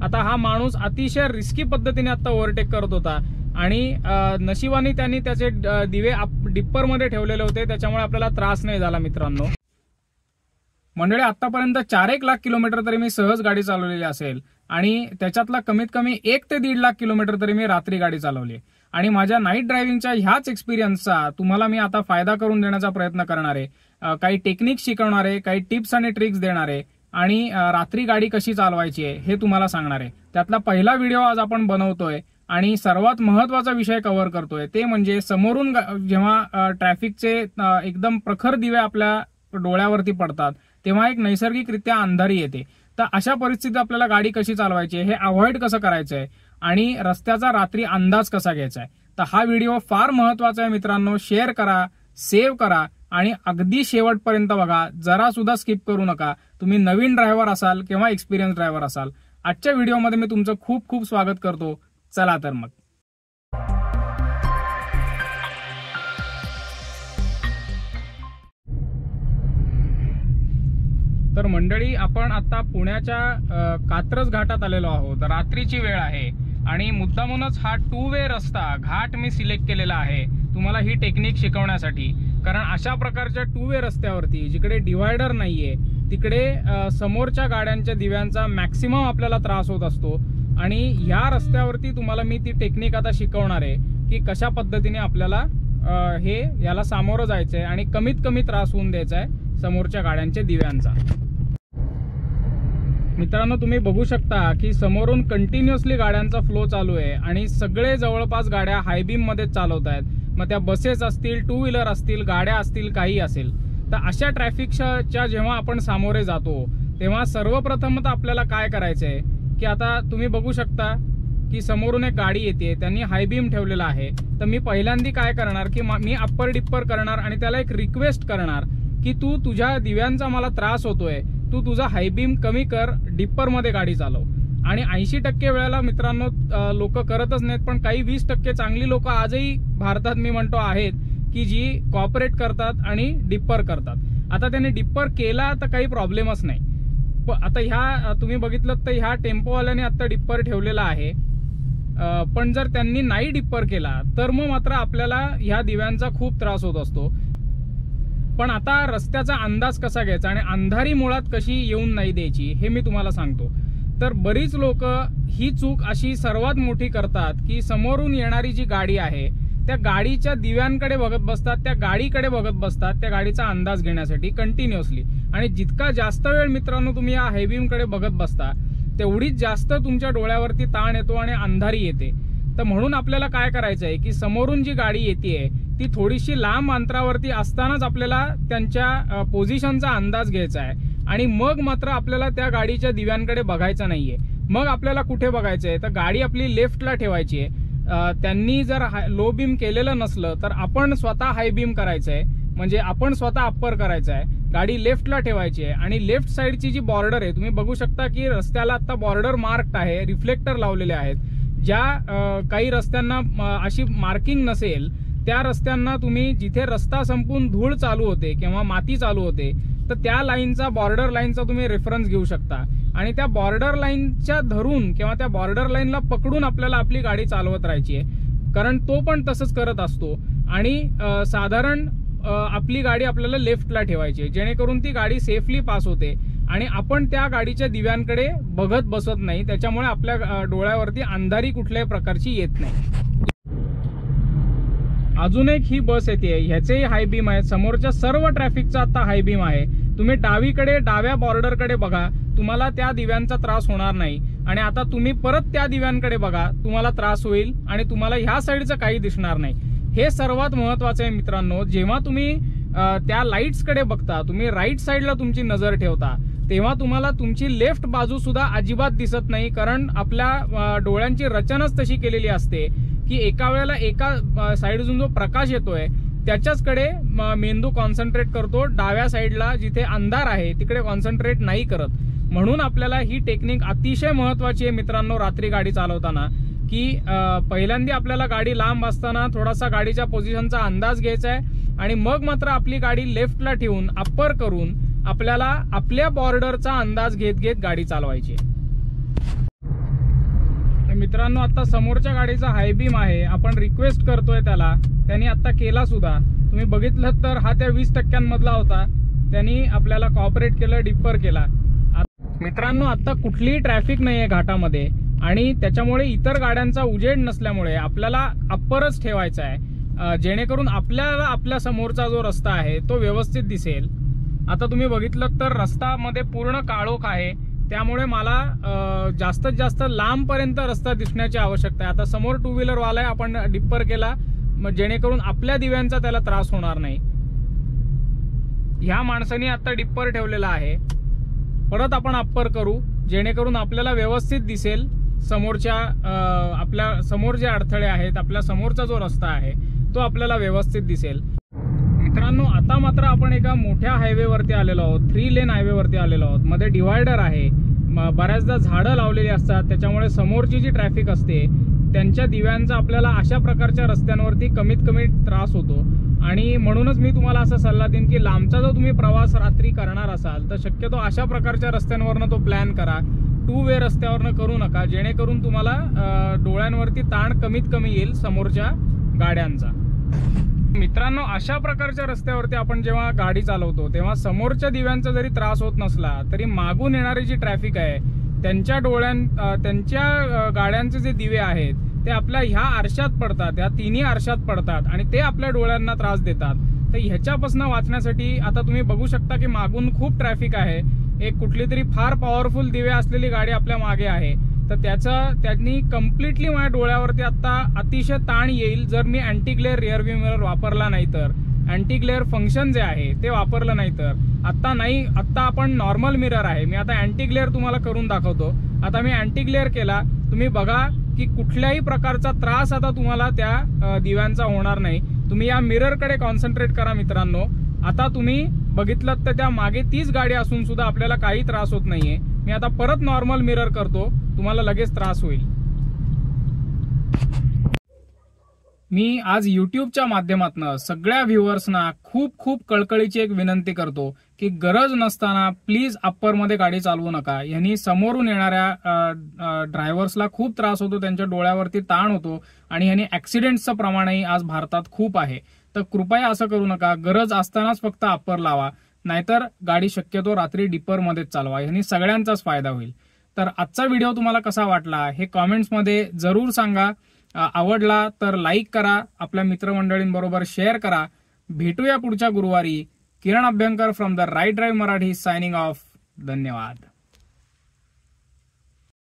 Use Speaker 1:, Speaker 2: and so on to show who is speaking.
Speaker 1: आता हा माणूस अतिशय रिस्की पद्धतीने आता ओव्हरटेक करत होता आणि नशिबाने त्यांनी त्याचे दिवे डिप्पर मध्ये ठेवलेले होते, त्याच्यामुळे आपल्याला त्रास नाही झाला मित्रांनो। मंडळी, आतापर्यंत 4-1 लाख किलोमीटर तरी मी सहज गाडी चालवलेली असेल आणि त्याच्यातला कमीत कमी 1 ते 1.5 लाख किलोमीटर तरी मी रात्री गाडी चालवली आणि माझ्या नाईट ड्रायव्हिंगच्या ह्याच एक्सपिरियन्सचा तुम्हाला मी आता फायदा करून देण्याचा प्रयत्न करणार आहे। काही टेक्निक शिकवणार आहे, काही टिप्स आणि ट्रिक्स देणार आहे आणि रात्री गाडी कशी चालवायची आहे हे तुम्हाला सांगणार आहे। त्यातला पहिला व्हिडिओ आज आपण बनवतोय आणि सर्वात महत्वाचा विषय कव्हर करतोय, ते म्हणजे समोरून जेव्हा ट्रॅफिकचे एकदम प्रखर दिवे आपल्या डोळ्यावरती पडतात तेव्हा एक नैसर्गिकरित्या अंधारी येते। तर अशा परिस्थितीत आपल्याला गाडी कशी चालवायची, हे अवॉइड कसं करायचंय आणि रस्त्याचा रात्री अंदाज कसा घ्यायचा आहे, तर हा व्हिडिओ फार महत्वाचा आहे मित्रांनो। शेअर करा, सेव्ह करा आणि अगदी शेवटपर्यंत बघा, जरा सुद्धा स्किप करू नका। तुम्ही नवीन ड्रायव्हर असाल किंवा एक्सपिरियन्स ड्रायव्हर असाल, आजच्या व्हिडिओमध्ये मी तुमचं खूप खूप स्वागत करतो। चला तर मग। तर मंडळी, आपण आता पुण्याच्या कात्रज घाटात आलेलो आहोत। रात्रीची वेळ आहे आणि मुद्दामूनच हा 2 वे रस्ता घाट मी सिलेक्ट केलेला आहे तुम्हाला ही टेक्निक शिकवण्यासाठी। कारण अशा प्रकारच्या 2 वे रस्त्यावरती जिकडे डिवायडर नाहीये तिकडे समोरच्या गाड्यांच्या दिव्यांचा मॅक्सिमम आपल्याला त्रास होत असतो आणि ह्या रस्त्यावरती तुम्हाला मी ती टेक्निक आता शिकवणार आहे की कशा पद्धतीने आपल्याला याला सामोरं जायचंय आणि कमीत कमी त्रास होऊन द्यायचा आहे समोरच्या गाड्यांच्या दिव्यांचा। मित्रांनो, तुम्ही बघू शकता की समोरून कंटिन्युअसली गाड्यांचा फ्लो चालू आहे आणि सगळे जवळपास गाड्या हाय बीम मध्ये चालवत आहेत। मग त्या बसेस असतील, 2 व्हीलर असतील, गाड्या असतील, काही असेल। तर अशा ट्रॅफिकच्या जेव्हा आपण सामोरे जातो तेव्हा सर्वप्रथम आपल्याला काय करायचंय की आता तुम्ही बघू शकता की समोरून एक गाडी येते, त्यांनी हाय बीम ठेवलेला आहे। तर मी पहिल्यांदा काय करणार की मी अप्पर डिप्पर करणार आणि त्याला एक रिक्वेस्ट करणार की तू तुझ्या दिव्यांचा मला त्रास होतोय, तू तुझा हाय बीम कमी कर, डिप्पर मध्ये गाडी चालव। आणि 80% वेळेला मित्रांनो लोक करतच नाहीत, पण काही 20% चांगली लोक आजही भारतात मी म्हणतो आहेत की जी कॉपरेट करतात आणि डिप्पर करतात। आता त्यांनी डिप्पर केला तर काही प्रॉब्लेमच नाही। आता ह्या तुम्ही बघितलं तर ह्या टेम्पोवाल्याने आता डिप्पर ठेवलेला आहे, पण जर त्यांनी नाही डिप्पर केला तर मग मात्र आपल्याला ह्या दिव्यांचा खूप त्रास होत असतो। पण आता रस्त्याचा अंदाज कसा घ्यायचा आणि अंधारी मुळात कशी येऊन नाही द्यायची हे मी तुम्हाला सांगतो। तर बरीच लोक ही चूक अशी सर्वात मोठी करतात की समोरून येणारी जी गाडी आहे त्या गाडीच्या दिव्यांकडे बघत बसतात, त्या गाडीकडे बघत बसतात, त्या गाडीचा अंदाज घेण्यासाठी कंटिन्युअसली। आणि जितका जास्त वेळ मित्रांनो तुम्ही या हायबीमकडे बघत बसता तेवढीच जास्त तुमच्या डोळ्यावरती ताण येतो आणि अंधारी येते। तर म्हणून आपल्याला काय करायचं आहे की समोरून जी गाडी येते ती थोडीशी लांब अंतरावरती असतानाच आपल्याला त्यांच्या पोझिशनचा अंदाज घ्यायचा आहे आणि मग मात्र आपल्याला त्या गाडीच्या दिव्यांकडे बघायचं नाहीये। मग आपल्याला कुठे बघायचं आहे तर गाडी आपली लेफ्टला ठेवायची आहे। त्यांनी जर लो बीम केलेलं नसलं तर आपण स्वतः हाय बीम करायचं आहे, म्हणजे आपण स्वतः अप्पर करायचं आहे। गाडी लेफ्टला ठेवायची आहे आणि लेफ्ट साईडची जी बॉर्डर आहे तुम्ही बघू शकता की रस्त्याला आता बॉर्डर मार्क्ड आहे, रिफ्लेक्टर लावलेले आहेत। ज्या काही रस्त्यांना अशी मार्किंग नसेल त्या रस्त्यांना तुम्ही जिथे रस्ता संपून धूळ चालू होते किंवा माती चालू होते तर त्या लाईनचा, बॉर्डर लाईनचा तुम्ही रेफरन्स घेऊ शकता आणि त्या बॉर्डर लाईनच्या धरून किंवा त्या बॉर्डर लाईनला पकडून आपल्याला आपली गाडी चालवत राहायची आहे। कारण तो पण तसंच करत असतो आणि साधारण आपली गाडी आपल्याला लेफ्टला ठेवायची आहे जेणेकरून ती गाडी सेफली पास होते आणि आपण त्या गाडीच्या दिव्यांकडे बघत बसत नाही, त्याच्यामुळे आपल्या डोळ्यावरती अंधारी कुठल्याही प्रकारची येत नाही। अजून एक ही बस येते, ह्याचेही हाय बीम आहे। समोरच्या सर्व ट्रॅफिकचा आता हाय बीम आहे। तुम्ही डावीकडे डाव्या बॉर्डरकडे बघा, तुम्हाला त्या दिव्यांचा त्रास होणार नाही आणि आता तुम्ही परत त्या दिव्यांकडे बघा, तुम्हाला त्रास होईल आणि तुम्हाला ह्या साईडचं काही दिसणार नाही। हे सर्वात महत्वाचं आहे मित्रांनो। जेव्हा तुम्ही त्या लाईट्सकडे बघता, तुम्ही राईट साईडला तुमची नजर ठेवता तेव्हा तुम्हाला तुमची लेफ्ट बाजू सुद्धा अजिबात दिसत नाही, कारण आपल्या डोळ्यांची रचनाच तशी केलेली असते की एका वेळेला एका साईडून जो प्रकाश येतोय त्याच्याचकडे मेंदू कॉन्सन्ट्रेट करतो, डाव्या साईडला जिथे अंधार आहे तिकडे कॉन्सन्ट्रेट नाही करत। म्हणून आपल्याला ही टेक्निक अतिशय महत्वाची आहे मित्रांनो रात्री गाडी चालवताना, की पहिल्यांदा आपल्याला गाडी लांब असताना थोडासा गाडीच्या पोझिशनचा अंदाज घ्यायचा आहे आणि मग मात्र आपली गाडी लेफ्टला ठेवून अप्पर करून आपल्याला आपल्या बॉर्डरचा अंदाज घेत घेत गाडी चालवायची आहे। मित्रांनो आता समोरच्या गाडीचा हाय बीम आहे, आपण रिक्वेस्ट करतोय त्याला, त्यांनी आता केला सुद्धा. तुम्ही बघितलं तर हा त्या 20% मधला होता, त्यांनी आपल्याला कॉपरेट केलं, डिप्पर केला. मित्रांनो आता कुठलीही ट्रॅफिक नाहीये घाटामध्ये आणि त्याच्यामुळे इतर गाड्यांचा उजेड नसल्यामुळे आपल्याला अप्परच ठेवायचा आहे, जेणेकरून आपल्याला आपल्या समोरचा जो रस्ता आहे तो व्यवस्थित दिसेल. आता तुम्ही बघितलं तर रस्त्यामध्ये पूर्ण काळोख आहे, त्यामुळे मला जास्तीत जास्त लांबपर्यंत रस्ता दिसण्याची आवश्यकता आहे. आता समोर टू व्हीलर वाला आहे, आपण डिप्पर केला जेणेकरून आपल्या दिव्यांचा त्याला त्रास होणार नाही. ह्या माणसाने आता डिप्पर ठेवलेला आहे, परत आपण अप्पर करू जेणेकरून आपल्याला व्यवस्थित दिसेल समोरच्या आपल्या समोर जे अडथळे आहेत, आपल्या समोरचा जो रस्ता आहे तो आपल्याला व्यवस्थित दिसेल. मित्रांनो आता मात्र आपण एका मोठ्या हायवेवरती आलेलो आहोत, 3 लेन हायवेवरती आलेलो आहोत. मध्ये डिवायडर आहे, बऱ्याचदा झाडं लावलेली असतात, त्याच्यामुळे समोरची जी ट्रॅफिक असते त्यांच्या दिव्यांचा आपल्याला अशा प्रकारच्या रस्त्यांवरती कमीत कमी त्रास होतो. आणि म्हणूनच मी तुम्हाला असा सल्ला देईन की लांबचा जो तुम्ही प्रवास रात्री करणार असाल तर शक्यतो अशा प्रकारच्या रस्त्यांवरनं तो प्लॅन करा, 2 वे रस्त्यावरनं करू नका, जेणेकरून तुम्हाला डोळ्यांवरती ताण कमीत कमी येईल समोरच्या गाड्यांचा. मित्रांनो अशा प्रकारच्या रस्त्यावरती आपण जेव्हा गाडी चालवतो तेव्हा समोरच्या दिव्यांचा जरी त्रास होत नसला तरी मागून येणारी जी ट्रॅफिक आहे त्यांच्या गाड्यांचे जे दिवे आहेत ते आपल्या ह्या आरशात पडतात, ह्या तिन्ही आरशात पडतात आणि ते आपल्या डोळ्यांना त्रास देतात. तर ह्याच्यापासून वाचण्यासाठी आता तुम्ही बघू शकता की मागून खूप ट्रॅफिक आहे, एक कुठली तरी फार पॉवरफुल दिवे असलेली गाडी आपल्या मागे आहे, तर त्यांनी कम्प्लिटली माझ्या डोळ्यावरती आता अतिशय ताण येईल जर मी anti glare rear view mirror वापरला नाही तर, अँटी ग्लेअर फंक्शन जे आहे ते वापरलं नाही तर. आत्ता आपण नॉर्मल मिरर आहे, मी आता अँटी ग्लेअर तुम्हाला करून दाखवतो. आता मी अँटी ग्लेअर केला, तुम्ही बघा की कुठल्याही प्रकारचा त्रास आता तुम्हाला त्या दिव्यांचा होणार नाही. तुम्ही या मिररकडे कॉन्सन्ट्रेट करा मित्रांनो. आता तुम्ही बघितलं तर त्या मागे तीच गाडी असून सुद्धा आपल्याला काही त्रास होत नाहीये. मी आता परत नॉर्मल मिरर करतो, तुम्हाला लगेच त्रास होईल. मी आज युट्यूबच्या माध्यमातून सगळ्या व्ह्युअर्सना खूप खूप कळकळीची एक विनंती करतो की गरज नसताना प्लीज अप्परमध्ये गाडी चालवू नका. यांनी समोरून येणाऱ्या ड्रायव्हर्सला खूप त्रास होतो, त्यांच्या डोळ्यावरती ताण होतो आणि यांनी ऍक्सिडेंट्सचं प्रमाणही आज भारतात खूप आहे. तर कृपया असं करू नका, गरज असतानाच फक्त अप्पर लावा, नाहीतर गाडी शक्यतो रात्री डिप्परमध्येच चालवा, यांनी सगळ्यांचाच फायदा होईल. तर आजचा व्हिडिओ तुम्हाला कसा वाटला हे कॉमेंट्समध्ये जरूर सांगा. आवडला तर लाईक करा, आपल्या मित्रमंडळींबरोबर शेअर करा. भेटूया पुढच्या गुरुवारी. Kiran Abhyankar from the right drive Marathi signing off. धन्यवाद.